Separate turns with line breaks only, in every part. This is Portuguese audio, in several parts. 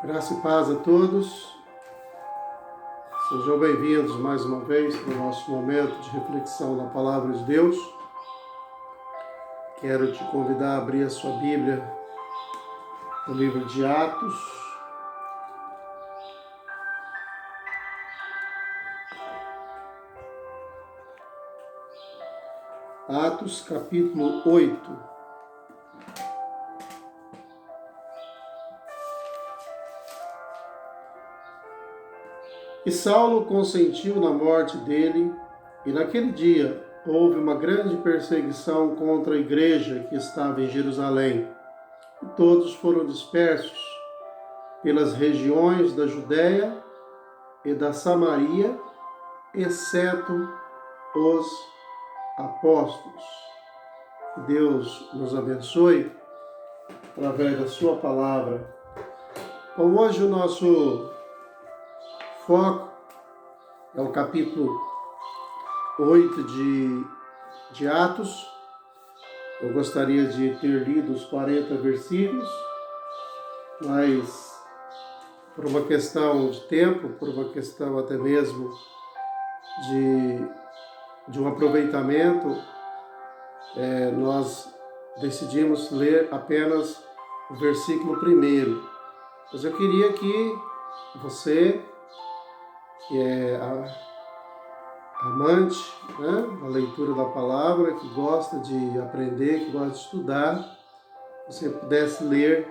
Graça e paz a todos. Sejam bem-vindos mais uma vez para o nosso momento de reflexão na Palavra de Deus. Quero te convidar a abrir a sua Bíblia no livro de Atos. Atos, capítulo 8. E Saulo consentiu na morte dele, e naquele dia houve uma grande perseguição contra a igreja que estava em Jerusalém. E todos foram dispersos pelas regiões da Judéia e da Samaria, exceto os apóstolos. Que Deus nos abençoe através da sua palavra. Então, hoje o nosso foco é o capítulo 8 de Atos. Eu gostaria de ter lido os 40 versículos, mas por uma questão de tempo, por uma questão até mesmo de um aproveitamento, nós decidimos ler apenas o versículo 1. Mas eu queria que você, que é amante, da leitura da palavra, que gosta de aprender, que gosta de estudar, você pudesse ler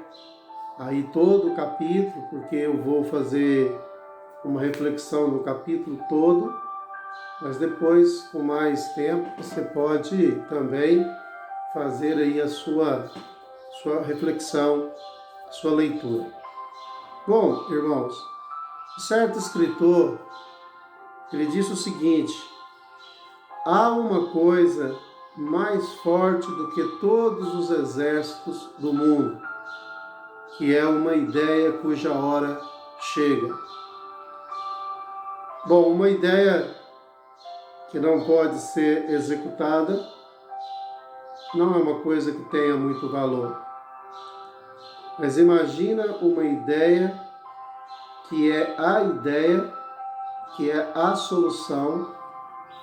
aí todo o capítulo, porque eu vou fazer uma reflexão no capítulo todo, mas depois, com mais tempo, você pode também fazer aí a sua reflexão, a sua leitura. Bom, irmãos, um certo escritor, ele disse o seguinte: há uma coisa mais forte do que todos os exércitos do mundo, que é uma ideia cuja hora chega. Bom, uma ideia que não pode ser executada não é uma coisa que tenha muito valor. Mas imagina uma ideia que é a ideia, que é a solução,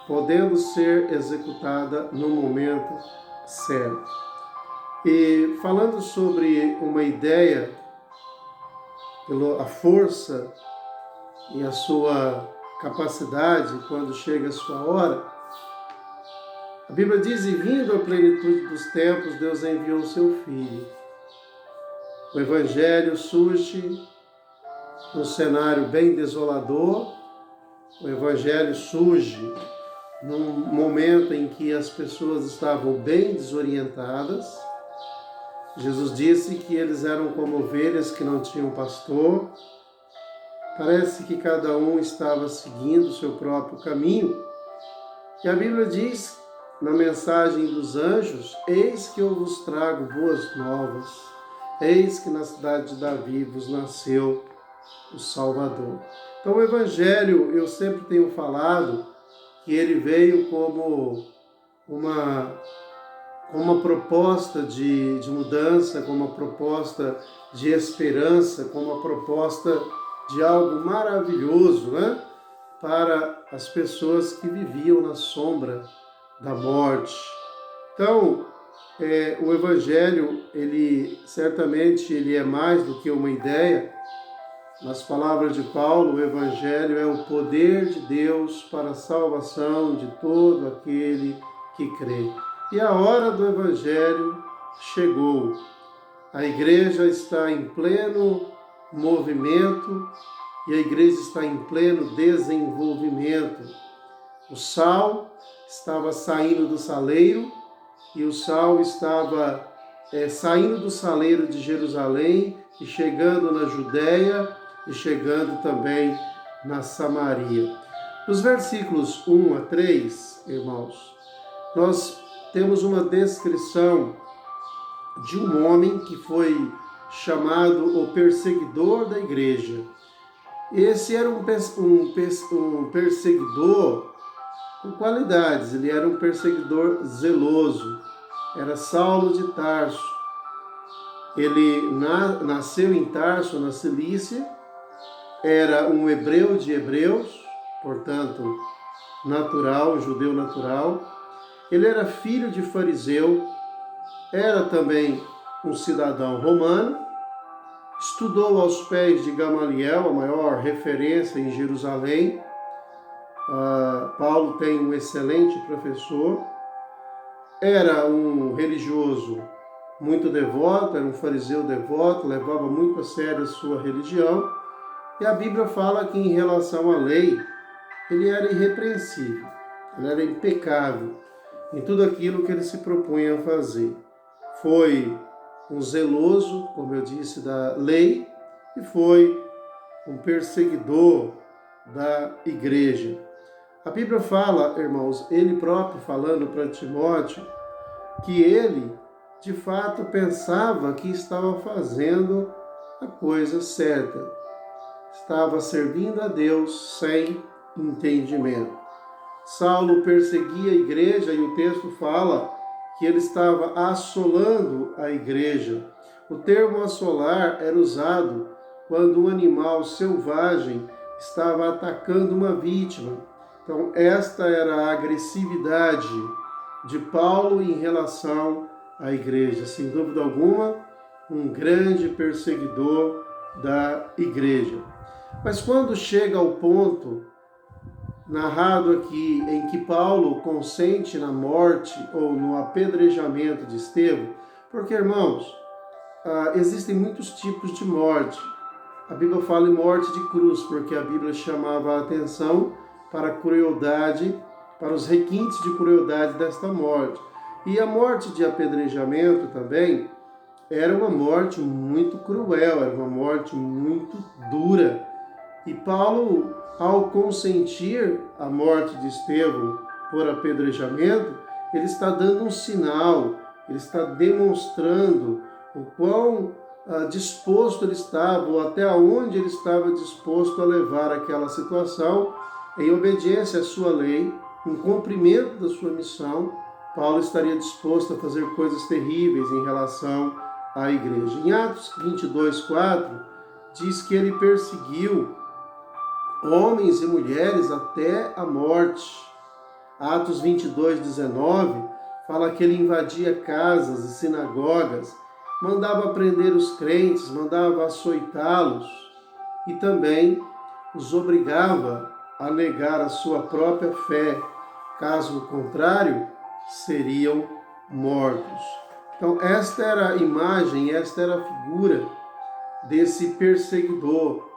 podendo ser executada no momento certo. E falando sobre uma ideia, a força e a sua capacidade quando chega a sua hora, a Bíblia diz: e vindo a plenitude dos tempos, Deus enviou o seu Filho. O Evangelho surge num cenário bem desolador. O Evangelho surge num momento em que as pessoas estavam bem desorientadas. Jesus disse que eles eram como ovelhas que não tinham pastor. Parece que cada um estava seguindo o seu próprio caminho. E a Bíblia diz, na mensagem dos anjos: eis que eu vos trago boas novas. Eis que na cidade de Davi vos nasceu o Salvador. Então o Evangelho, eu sempre tenho falado que ele veio como uma proposta de mudança, como uma proposta de esperança, como uma proposta de algo maravilhoso, para as pessoas que viviam na sombra da morte. Então, o Evangelho, certamente é mais do que uma ideia. Nas palavras de Paulo, o Evangelho é o poder de Deus para a salvação de todo aquele que crê. E a hora do Evangelho chegou. A igreja está em pleno movimento e a igreja está em pleno desenvolvimento. O sal estava saindo do saleiro e o sal estava saindo do saleiro de Jerusalém e chegando na Judéia e chegando também na Samaria. Nos versículos 1 a 3, irmãos, nós temos uma descrição de um homem que foi chamado o perseguidor da igreja. Esse era um perseguidor com qualidades, ele era um perseguidor zeloso, era Saulo de Tarso. Ele nasceu em Tarso, na Cilícia, era um hebreu de hebreus, portanto, natural, judeu natural. Ele era filho de fariseu, era também um cidadão romano, estudou aos pés de Gamaliel, a maior referência em Jerusalém. Paulo tem um excelente professor, era um religioso muito devoto, era um fariseu devoto, levava muito a sério a sua religião, e a Bíblia fala que em relação à lei, ele era irrepreensível, ele era impecável em tudo aquilo que ele se propunha a fazer. Foi um zeloso, como eu disse, da lei, e foi um perseguidor da igreja. A Bíblia fala, irmãos, ele próprio falando para Timóteo, que ele, de fato, pensava que estava fazendo a coisa certa. Estava servindo a Deus sem entendimento. Saulo perseguia a igreja e o texto fala que ele estava assolando a igreja. O termo assolar era usado quando um animal selvagem estava atacando uma vítima. Então, esta era a agressividade de Paulo em relação à igreja. Sem dúvida alguma, um grande perseguidor da igreja. Mas quando chega ao ponto narrado aqui em que Paulo consente na morte ou no apedrejamento de Estevão, porque, irmãos, existem muitos tipos de morte. A Bíblia fala em morte de cruz, porque a Bíblia chamava a atenção para a crueldade, para os requintes de crueldade desta morte. E a morte de apedrejamento também era uma morte muito cruel, era uma morte muito dura. E Paulo, ao consentir a morte de Estevão por apedrejamento, ele está dando um sinal, ele está demonstrando o quão disposto ele estava, ou até onde ele estava disposto a levar aquela situação, em obediência à sua lei, em cumprimento da sua missão. Paulo estaria disposto a fazer coisas terríveis em relação à igreja. Em Atos 22:4, diz que ele perseguiu homens e mulheres até a morte. Atos 22:19 fala que ele invadia casas e sinagogas, mandava prender os crentes, mandava açoitá-los e também os obrigava a negar a sua própria fé. Caso contrário, seriam mortos. Então, esta era a imagem, esta era a figura desse perseguidor.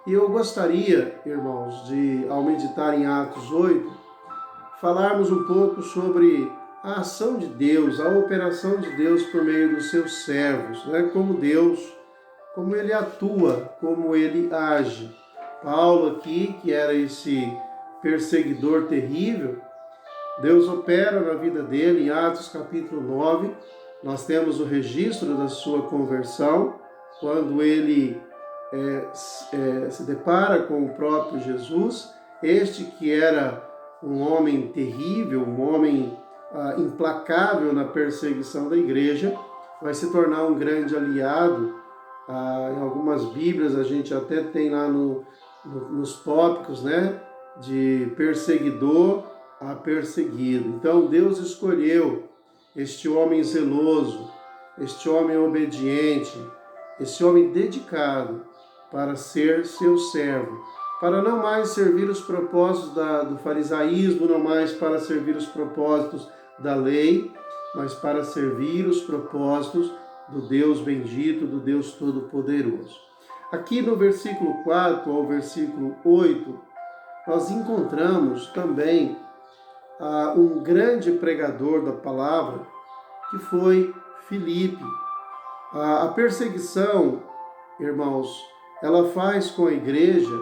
E eu gostaria, irmãos, de, ao meditar em Atos 8, falarmos um pouco sobre a ação de Deus, a operação de Deus por meio dos seus servos, né? Como ele atua, como ele age. Paulo aqui, que era esse perseguidor terrível, Deus opera na vida dele. Em Atos capítulo 9, nós temos o registro da sua conversão, quando ele se depara com o próprio Jesus, este que era um homem terrível, um homem implacável na perseguição da igreja, vai se tornar um grande aliado. Em algumas Bíblias a gente até tem lá nos tópicos, né, de perseguidor a perseguido. Então Deus escolheu este homem zeloso, este homem obediente, este homem dedicado para ser seu servo, para não mais servir os propósitos do farisaísmo, não mais para servir os propósitos da lei, mas para servir os propósitos do Deus bendito, do Deus Todo-Poderoso. Aqui no versículo 4 ao versículo 8, nós encontramos também um grande pregador da palavra, que foi Filipe. A perseguição, irmãos, ela faz com a igreja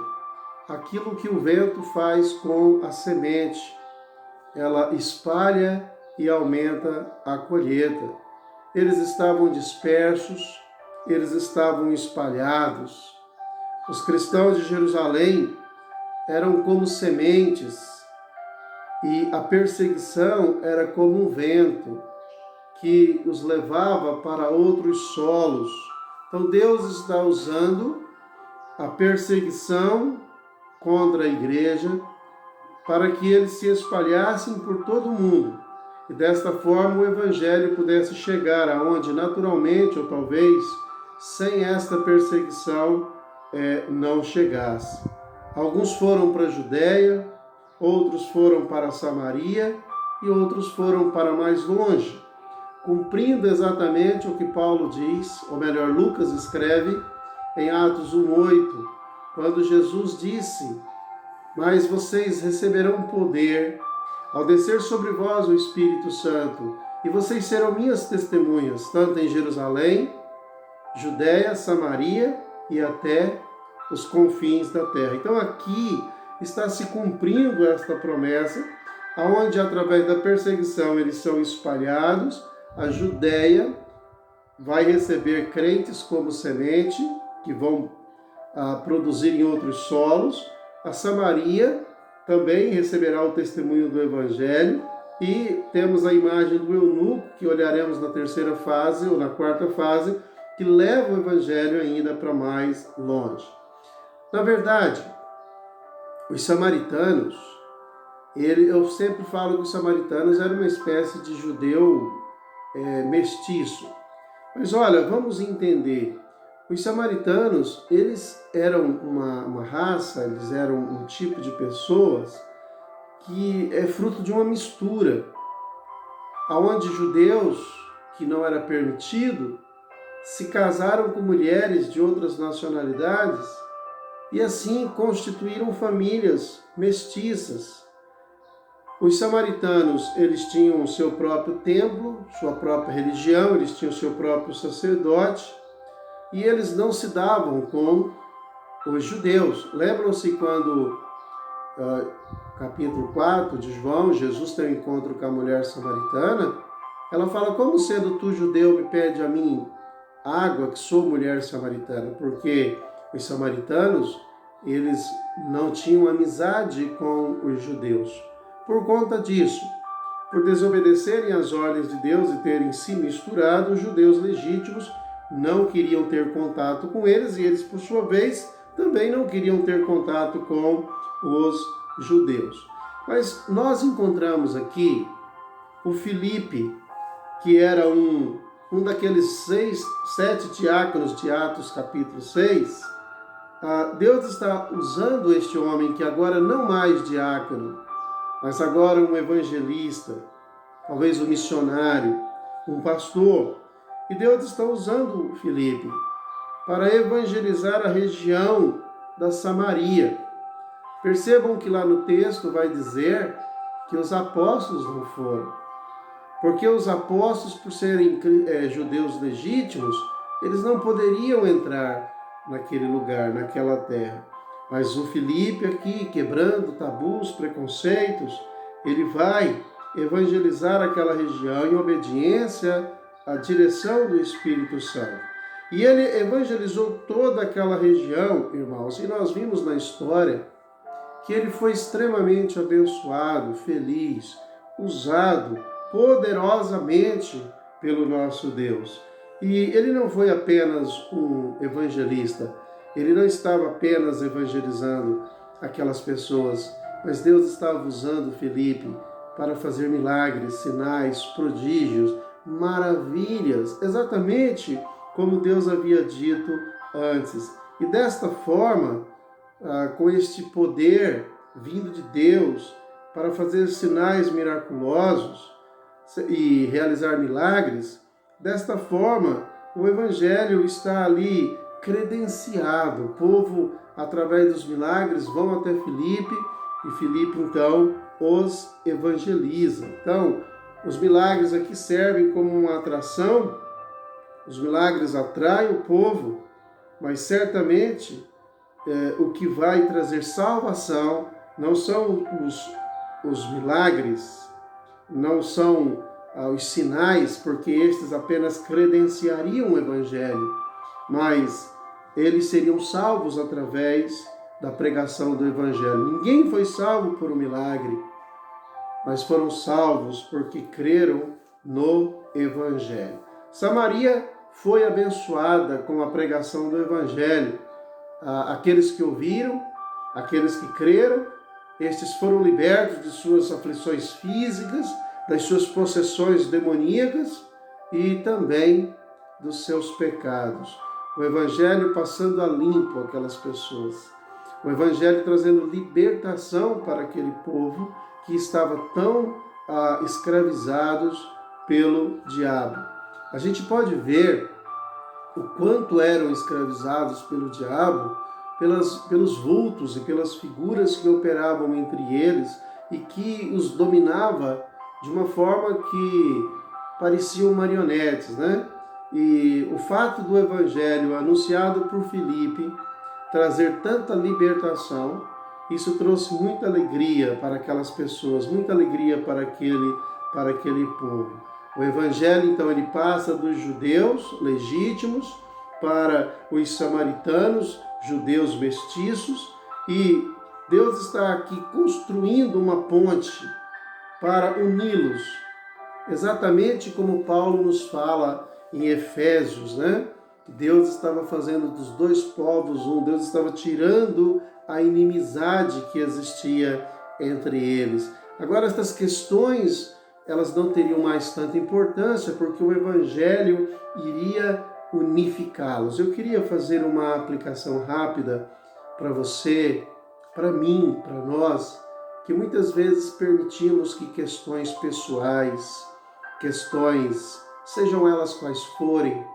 aquilo que o vento faz com a semente. Ela espalha e aumenta a colheita. Eles estavam dispersos, eles estavam espalhados. Os cristãos de Jerusalém eram como sementes e a perseguição era como um vento que os levava para outros solos. Então Deus está usando a perseguição contra a igreja para que eles se espalhassem por todo o mundo. E desta forma o evangelho pudesse chegar aonde naturalmente, ou talvez sem esta perseguição, não chegasse. Alguns foram para a Judéia, outros foram para Samaria e outros foram para mais longe, cumprindo exatamente o que Paulo diz, ou melhor, Lucas escreve em Atos 1:8, quando Jesus disse: mas vocês receberão poder ao descer sobre vós o Espírito Santo, e vocês serão minhas testemunhas, tanto em Jerusalém, Judéia, Samaria e até os confins da terra. Então aqui está se cumprindo esta promessa, aonde através da perseguição eles são espalhados. A Judéia vai receber crentes como semente, que vão produzir em outros solos. A Samaria também receberá o testemunho do Evangelho. E temos a imagem do eunuco, que olharemos na terceira fase ou na quarta fase, que leva o Evangelho ainda para mais longe. Na verdade, os samaritanos, eu sempre falo que os samaritanos eram uma espécie de judeu mestiço. Mas olha, vamos entender. Os samaritanos, eles eram uma raça, eles eram um tipo de pessoas que é fruto de uma mistura, onde judeus, que não era permitido, se casaram com mulheres de outras nacionalidades e assim constituíram famílias mestiças. Os samaritanos, eles tinham o seu próprio templo, sua própria religião, eles tinham o seu próprio sacerdote, e eles não se davam com os judeus. Lembram-se quando, capítulo 4 de João, Jesus tem um encontro com a mulher samaritana? Ela fala: como sendo tu judeu me pede a mim água, que sou mulher samaritana? Porque os samaritanos, eles não tinham amizade com os judeus. Por conta disso, por desobedecerem às ordens de Deus e terem se misturado, os judeus legítimos não queriam ter contato com eles, e eles, por sua vez, também não queriam ter contato com os judeus. Mas nós encontramos aqui o Filipe, que era um daqueles 7 diáconos de Atos capítulo 6. Deus está usando este homem, que agora não mais diácono, mas agora um evangelista, talvez um missionário, um pastor. E Deus está usando o Filipe para evangelizar a região da Samaria. Percebam que lá no texto vai dizer que os apóstolos não foram. Porque os apóstolos, por serem judeus legítimos, eles não poderiam entrar naquele lugar, naquela terra. Mas o Filipe aqui, quebrando tabus, preconceitos, ele vai evangelizar aquela região em obediência à direção do Espírito Santo. E ele evangelizou toda aquela região, irmãos, e nós vimos na história que ele foi extremamente abençoado, feliz, usado poderosamente pelo nosso Deus. E ele não foi apenas um evangelista, ele não estava apenas evangelizando aquelas pessoas, mas Deus estava usando Filipe para fazer milagres, sinais, prodígios, maravilhas, exatamente como Deus havia dito antes. E desta forma, com este poder vindo de Deus para fazer sinais miraculosos e realizar milagres, desta forma o Evangelho está ali credenciado. O povo, através dos milagres, vão até Filipe e Filipe então os evangeliza. Então, os milagres aqui servem como uma atração, os milagres atraem o povo, mas certamente o que vai trazer salvação não são os milagres, não são os sinais, porque estes apenas credenciariam o Evangelho, mas eles seriam salvos através da pregação do Evangelho. Ninguém foi salvo por um milagre, mas foram salvos porque creram no Evangelho. Samaria foi abençoada com a pregação do Evangelho. Aqueles que ouviram, aqueles que creram, estes foram libertos de suas aflições físicas, das suas possessões demoníacas e também dos seus pecados. O Evangelho passando a limpo aquelas pessoas. O Evangelho trazendo libertação para aquele povo que estava tão escravizados pelo diabo. A gente pode ver o quanto eram escravizados pelo diabo pelos vultos e pelas figuras que operavam entre eles e que os dominava de uma forma que pareciam marionetes, né? E o fato do Evangelho anunciado por Filipe trazer tanta libertação, isso trouxe muita alegria para aquelas pessoas, muita alegria para aquele povo. O Evangelho, então, ele passa dos judeus legítimos para os samaritanos, judeus mestiços, e Deus está aqui construindo uma ponte para uni-los, exatamente como Paulo nos fala em Efésios, né? Deus estava fazendo dos dois povos um, Deus estava tirando a inimizade que existia entre eles. Agora, estas questões, elas não teriam mais tanta importância, porque o Evangelho iria unificá-los. Eu queria fazer uma aplicação rápida para você, para mim, para nós, que muitas vezes permitimos que questões pessoais, questões, sejam elas quais forem,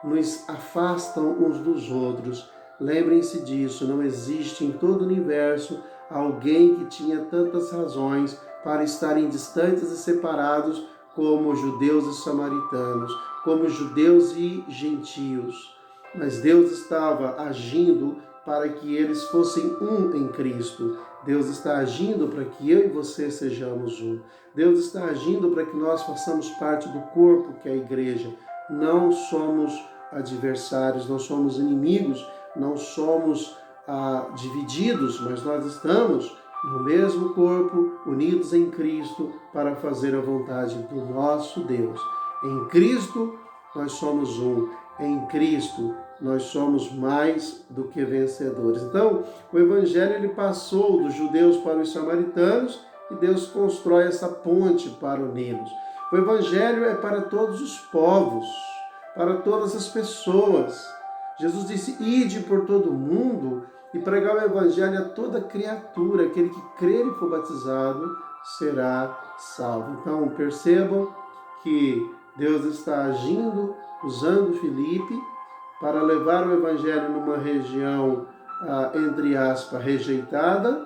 nos afastam uns dos outros. Lembrem-se disso, não existe em todo o universo alguém que tinha tantas razões para estarem distantes e separados como judeus e samaritanos, como judeus e gentios. Mas Deus estava agindo para que eles fossem um em Cristo. Deus está agindo para que eu e você sejamos um. Deus está agindo para que nós façamos parte do corpo que é a igreja. Não somos adversários, não somos inimigos, não somos divididos, mas nós estamos no mesmo corpo, unidos em Cristo, para fazer a vontade do nosso Deus. Em Cristo nós somos um. Em Cristo nós somos mais do que vencedores. Então, o Evangelho ele passou dos judeus para os samaritanos e Deus constrói essa ponte para uni-los. O Evangelho é para todos os povos, para todas as pessoas. Jesus disse, ide por todo o mundo e pregar o Evangelho a toda criatura. Aquele que crer e for batizado será salvo. Então, percebam que Deus está agindo, usando Filipe, para levar o Evangelho numa região, entre aspas, rejeitada,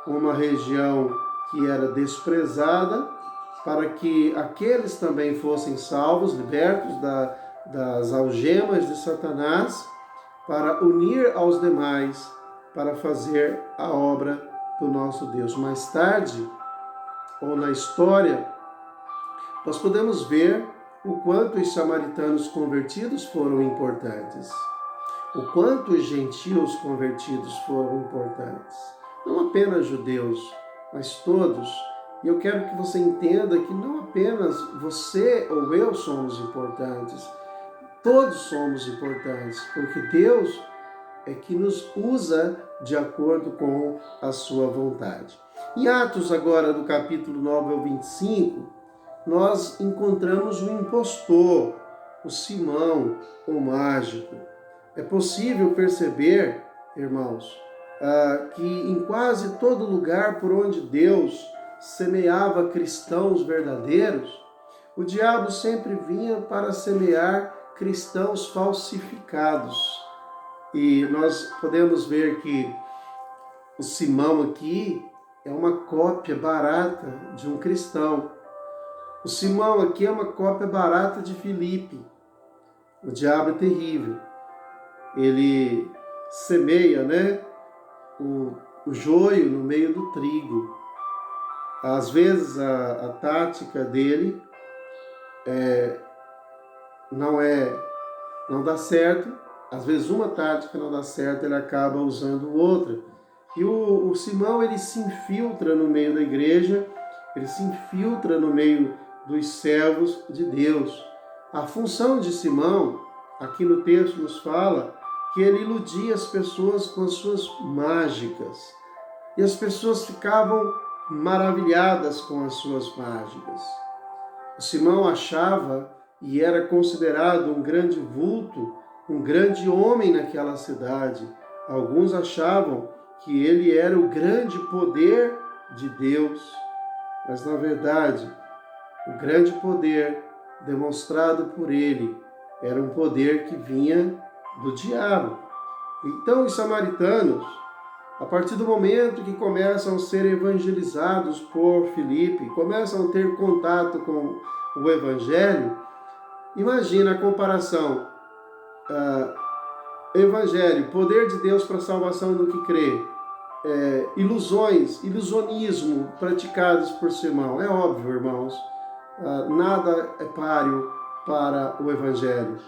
uma região que era desprezada, para que aqueles também fossem salvos, libertos das algemas de Satanás, para unir aos demais, para fazer a obra do nosso Deus. Mais tarde, ou na história, nós podemos ver o quanto os samaritanos convertidos foram importantes, o quanto os gentios convertidos foram importantes. Não apenas judeus, mas todos. E eu quero que você entenda que não apenas você ou eu somos importantes, todos somos importantes, porque Deus é que nos usa de acordo com a sua vontade. Em Atos agora, do capítulo 9 ao 25, nós encontramos o impostor, o Simão, o mágico. É possível perceber, irmãos, que em quase todo lugar por onde Deus semeava cristãos verdadeiros, o diabo sempre vinha para semear cristãos falsificados. E nós podemos ver que o Simão aqui é uma cópia barata de um cristão. O Simão aqui é uma cópia barata de Filipe. O diabo é terrível. Ele semeia, né, o joio no meio do trigo. Às vezes a tática dele não dá certo. Às vezes uma tática não dá certo, ele acaba usando outra. E o Simão, ele se infiltra no meio da igreja, ele se infiltra no meio dos servos de Deus. A função de Simão, aqui no texto nos fala que ele iludia as pessoas com as suas mágicas. E as pessoas ficavam maravilhadas com as suas mágicas. O Simão achava e era considerado um grande vulto, um grande homem naquela cidade. Alguns achavam que ele era o grande poder de Deus. Mas, na verdade, o grande poder demonstrado por ele era um poder que vinha do diabo. Então, os samaritanos, a partir do momento que começam a ser evangelizados por Filipe, começam a ter contato com o Evangelho, imagina a comparação. Evangelho, poder de Deus para a salvação do que crê. Ilusionismo praticados por Simão. É óbvio, irmãos, nada é páreo para o Evangelho.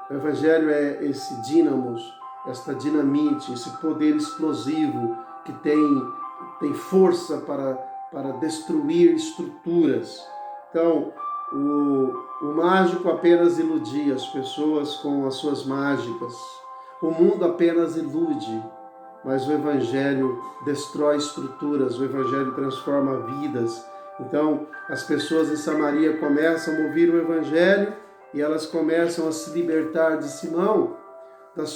O Evangelho é esse dínamos, esta dinamite, esse poder explosivo que tem força para destruir estruturas. Então, o mágico apenas iludia as pessoas com as suas mágicas. O mundo apenas ilude, mas o Evangelho destrói estruturas, o Evangelho transforma vidas. Então, as pessoas em Samaria começam a ouvir o Evangelho e elas começam a se libertar de Simão, dos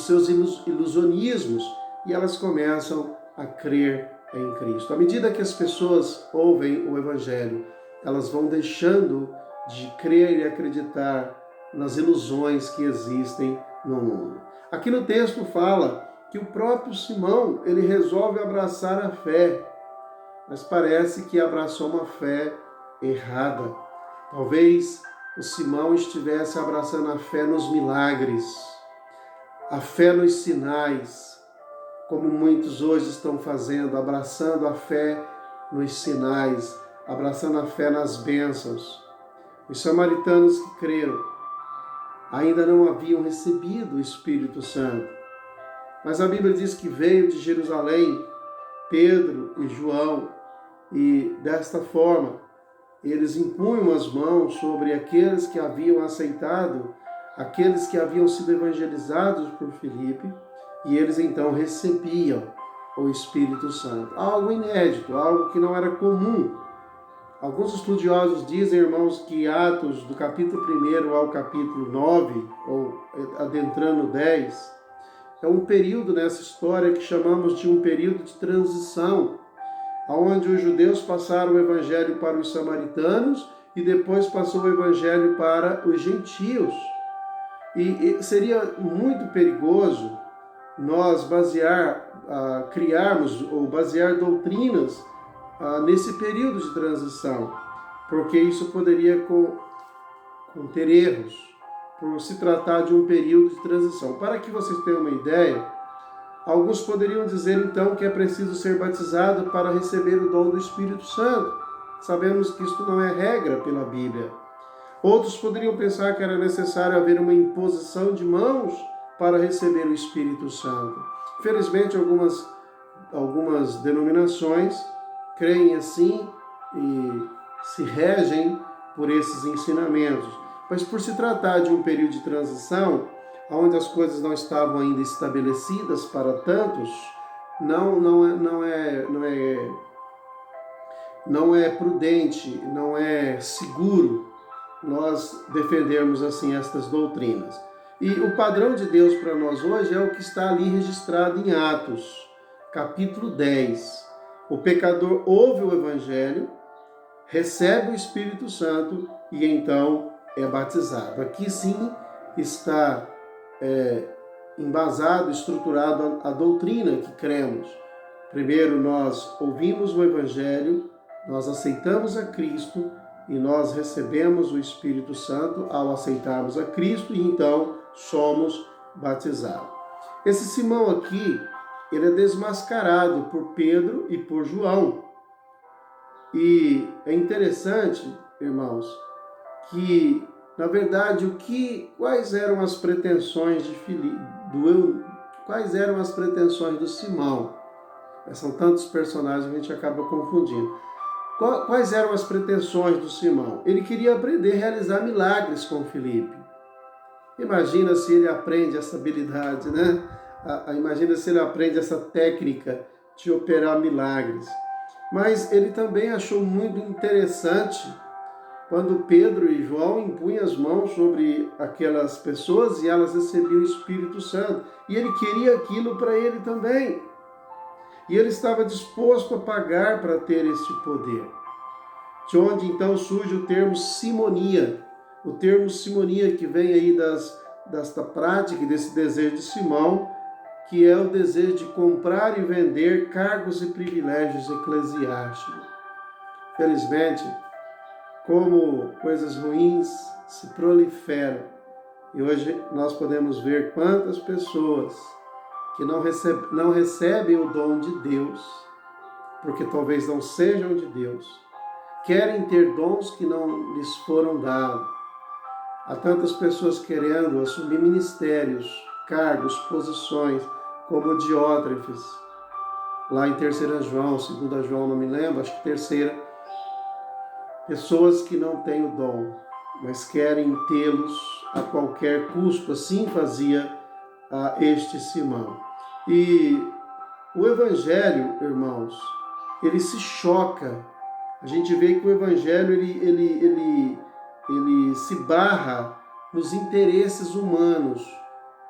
seus ilusionismos, e elas começam a crer em Cristo. À medida que as pessoas ouvem o Evangelho, elas vão deixando de crer e acreditar nas ilusões que existem no mundo. Aqui no texto fala que o próprio Simão, ele resolve abraçar a fé, mas parece que abraçou uma fé errada. Talvez o Simão estivesse abraçando a fé nos milagres, a fé nos sinais, como muitos hoje estão fazendo, abraçando a fé nos sinais, abraçando a fé nas bênçãos. Os samaritanos que creram ainda não haviam recebido o Espírito Santo, mas a Bíblia diz que veio de Jerusalém Pedro e João, e desta forma eles impunham as mãos sobre aqueles que haviam aceitado, aqueles que haviam sido evangelizados por Filipe, e eles então recebiam o Espírito Santo. Algo inédito, algo que não era comum. Alguns estudiosos dizem, irmãos, que Atos, do capítulo 1 ao capítulo 9, ou adentrando 10, é um período nessa história que chamamos de um período de transição, onde os judeus passaram o evangelho para os samaritanos e depois passou o evangelho para os gentios. E seria muito perigoso nós criarmos ou basear doutrinas nesse período de transição, porque isso poderia conter erros, por se tratar de um período de transição. Para que vocês tenham uma ideia, alguns poderiam dizer então que é preciso ser batizado para receber o dom do Espírito Santo. Sabemos que isto não é regra pela Bíblia. Outros poderiam pensar que era necessário haver uma imposição de mãos para receber o Espírito Santo. Infelizmente, algumas denominações creem assim e se regem por esses ensinamentos. Mas por se tratar de um período de transição, onde as coisas não estavam ainda estabelecidas para tantos, não é prudente, não é seguro nós defendermos assim estas doutrinas. E o padrão de Deus para nós hoje é o que está ali registrado em Atos, capítulo 10. O pecador ouve o Evangelho, recebe o Espírito Santo e então é batizado. Aqui sim está embasado, estruturado a doutrina que cremos. Primeiro nós ouvimos o Evangelho, nós aceitamos a Cristo e nós recebemos o Espírito Santo ao aceitarmos a Cristo e então somos batizados. Esse Simão aqui, ele é desmascarado por Pedro e por João. E é interessante, irmãos, que, na verdade, quais eram as pretensões de Filipe, quais eram as pretensões do Simão? São tantos personagens que a gente acaba confundindo. Quais eram as pretensões do Simão? Ele queria aprender a realizar milagres com Filipe. Imagina se ele aprende essa habilidade, né? Imagina se ele aprende essa técnica de operar milagres. Mas ele também achou muito interessante quando Pedro e João impunham as mãos sobre aquelas pessoas e elas recebiam o Espírito Santo. E ele queria aquilo para ele também. E ele estava disposto a pagar para ter este poder. De onde então surge o termo simonia. O termo simonia que vem aí desta prática e desse desejo de Simão, que é o desejo de comprar e vender cargos e privilégios eclesiásticos. Felizmente, como coisas ruins se proliferam, e hoje nós podemos ver quantas pessoas que não recebem o dom de Deus, porque talvez não sejam de Deus, querem ter dons que não lhes foram dados. Há tantas pessoas querendo assumir ministérios, cargos, posições, como Diótrefes, lá em 3 João, 2 João, não me lembro, acho que 3. Pessoas que não têm o dom, mas querem tê-los a qualquer custo. Assim fazia este Simão. E o Evangelho, irmãos, ele se choca. A gente vê que o Evangelho ele se barra nos interesses humanos,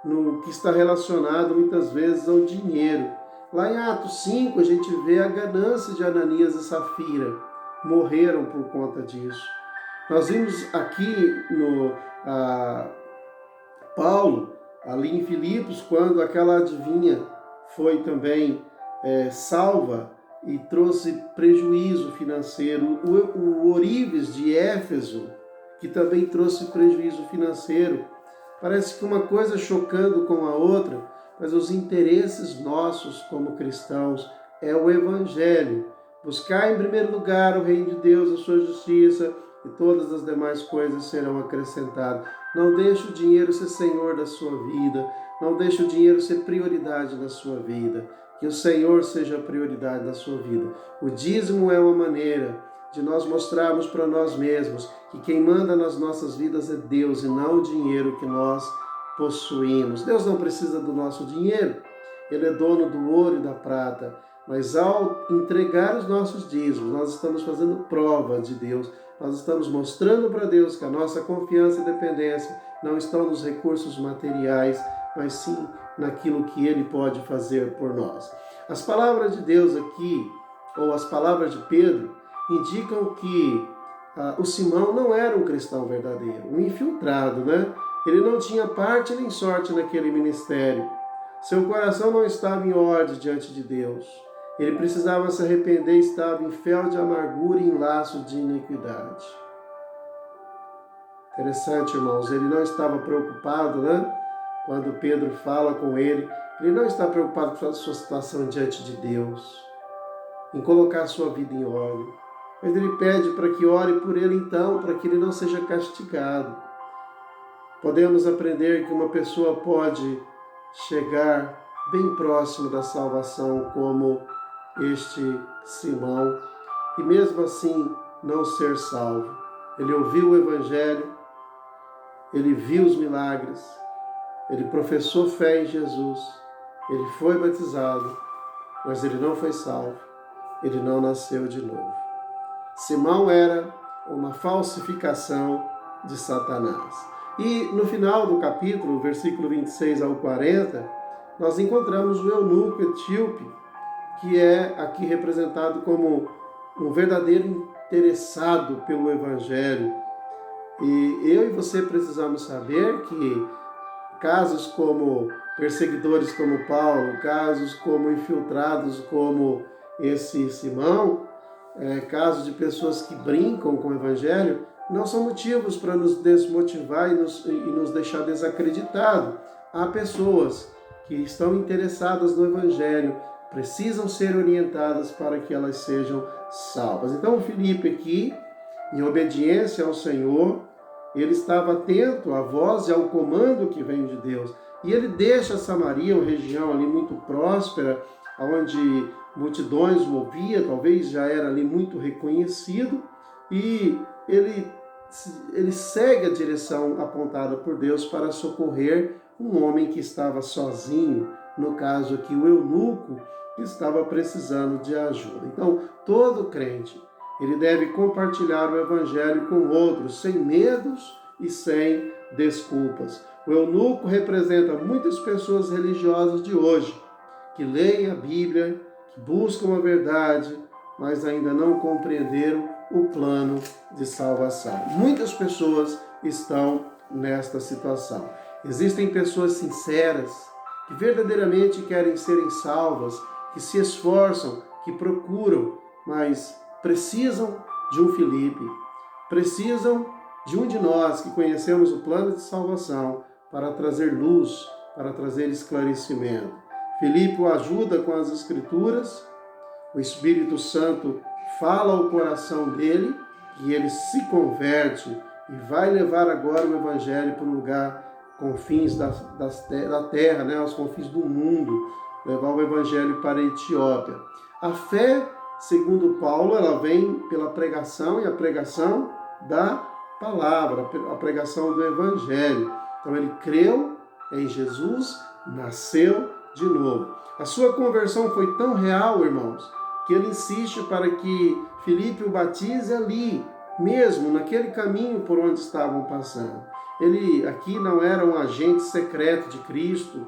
no que está relacionado muitas vezes ao dinheiro. Lá em Atos 5 a gente vê a ganância de Ananias e Safira. Morreram por conta disso. Nós vimos aqui no Paulo, ali em Filipos, quando aquela adivinha foi também salva e trouxe prejuízo financeiro. O Oríves de Éfeso, que também trouxe prejuízo financeiro. Parece que uma coisa chocando com a outra, mas os interesses nossos como cristãos é o Evangelho. Buscar em primeiro lugar o reino de Deus, a sua justiça, e todas as demais coisas serão acrescentadas. Não deixe o dinheiro ser senhor da sua vida, não deixe o dinheiro ser prioridade na sua vida, que o Senhor seja a prioridade da sua vida. O dízimo é uma maneira de nós mostrarmos para nós mesmos que quem manda nas nossas vidas é Deus e não o dinheiro que nós possuímos. Deus não precisa do nosso dinheiro, Ele é dono do ouro e da prata, mas ao entregar os nossos dízimos, nós estamos fazendo prova de Deus, nós estamos mostrando para Deus que a nossa confiança e dependência não estão nos recursos materiais, mas sim naquilo que Ele pode fazer por nós. As palavras de Deus aqui, ou as palavras de Pedro, indicam que o Simão não era um cristão verdadeiro, um infiltrado, né? Ele não tinha parte nem sorte naquele ministério. Seu coração não estava em ordem diante de Deus. Ele precisava se arrepender e estava em fel de amargura e em laço de iniquidade. Interessante, irmãos, ele não estava preocupado, né? Quando Pedro fala com ele, ele não está preocupado com a sua situação diante de Deus, em colocar a sua vida em ordem. Mas ele pede para que ore por ele então, para que ele não seja castigado. Podemos aprender que uma pessoa pode chegar bem próximo da salvação, como este Simão, e mesmo assim não ser salvo. Ele ouviu o Evangelho, ele viu os milagres, ele professou fé em Jesus, ele foi batizado, mas ele não foi salvo, ele não nasceu de novo. Simão era uma falsificação de Satanás. E no final do capítulo, versículo 26 ao 40, nós encontramos o eunuco etíope, que é aqui representado como um verdadeiro interessado pelo Evangelho. E eu e você precisamos saber que casos como perseguidores como Paulo, casos como infiltrados como esse Simão, casos de pessoas que brincam com o Evangelho, não são motivos para nos desmotivar e nos deixar desacreditados. Há pessoas que estão interessadas no Evangelho, precisam ser orientadas para que elas sejam salvas. Então, Filipe aqui, em obediência ao Senhor, ele estava atento à voz e ao comando que vem de Deus. E ele deixa Samaria, uma região ali muito próspera, onde multidões o ouvia, talvez já era ali muito reconhecido, e ele segue a direção apontada por Deus para socorrer um homem que estava sozinho, no caso aqui o eunuco, que estava precisando de ajuda. Então, todo crente, ele deve compartilhar o evangelho com outros, sem medos e sem desculpas. O eunuco representa muitas pessoas religiosas de hoje, que leem a Bíblia, que buscam a verdade, mas ainda não compreenderam o plano de salvação. Muitas pessoas estão nesta situação. Existem pessoas sinceras, que verdadeiramente querem serem salvas, que se esforçam, que procuram, mas precisam de um Filipe, precisam de um de nós que conhecemos o plano de salvação para trazer luz, para trazer esclarecimento. Filipe o ajuda com as Escrituras, o Espírito Santo fala ao coração dele e ele se converte e vai levar agora o Evangelho para um lugar, confins da terra, né, aos confins do mundo, levar o Evangelho para a Etiópia. A fé, segundo Paulo, ela vem pela pregação e a pregação da palavra, a pregação do Evangelho. Então ele creu em Jesus, nasceu de novo. A sua conversão foi tão real, irmãos, que ele insiste para que Filipe o batize ali, mesmo naquele caminho por onde estavam passando. Ele aqui não era um agente secreto de Cristo,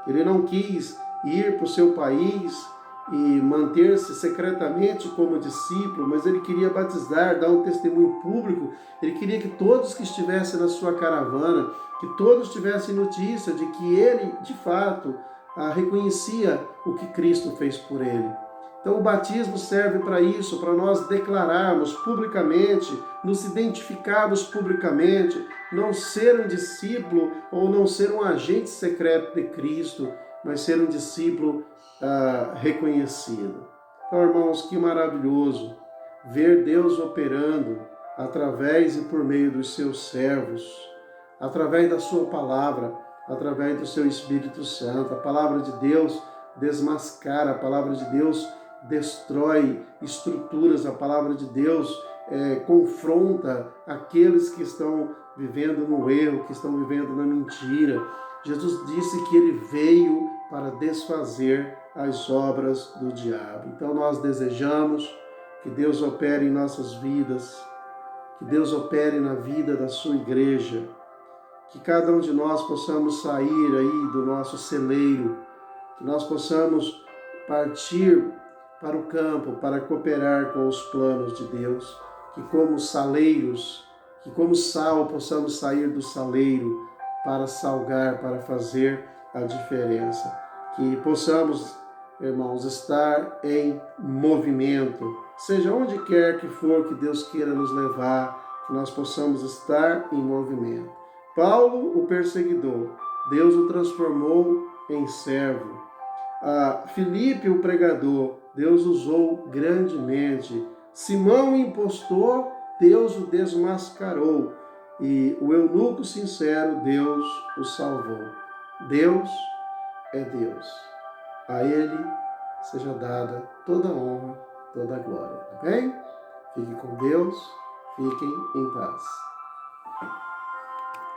ele não quis ir para o seu país e manter-se secretamente como discípulo, mas ele queria batizar, dar um testemunho público, ele queria que todos que estivessem na sua caravana, que todos tivessem notícia de que ele, de fato, reconhecia o que Cristo fez por ele. Então o batismo serve para isso, para nós declararmos publicamente, nos identificarmos publicamente, não ser um discípulo ou não ser um agente secreto de Cristo, mas ser um discípulo reconhecido. Então, irmãos, que maravilhoso ver Deus operando através e por meio dos seus servos, através da sua palavra, através do seu Espírito Santo. A palavra de Deus desmascara, a palavra de Deus destrói estruturas, a palavra de Deus confronta aqueles que estão vivendo no erro, que estão vivendo na mentira. Jesus disse que ele veio para desfazer as obras do diabo. Então nós desejamos que Deus opere em nossas vidas, que Deus opere na vida da sua igreja, que cada um de nós possamos sair aí do nosso celeiro, que nós possamos partir para o campo, para cooperar com os planos de Deus, que como saleiros, que como sal possamos sair do saleiro para salgar, para fazer a diferença. Que possamos, irmãos, estar em movimento, seja onde quer que for que Deus queira nos levar, que nós possamos estar em movimento. Paulo, o perseguidor, Deus o transformou em servo. Filipe, o pregador, Deus usou grandemente. Simão, o impostor, Deus o desmascarou. E o eunuco sincero, Deus o salvou. Deus é Deus. A Ele seja dada toda a honra, toda a glória. Ok? Fiquem com Deus, fiquem em paz.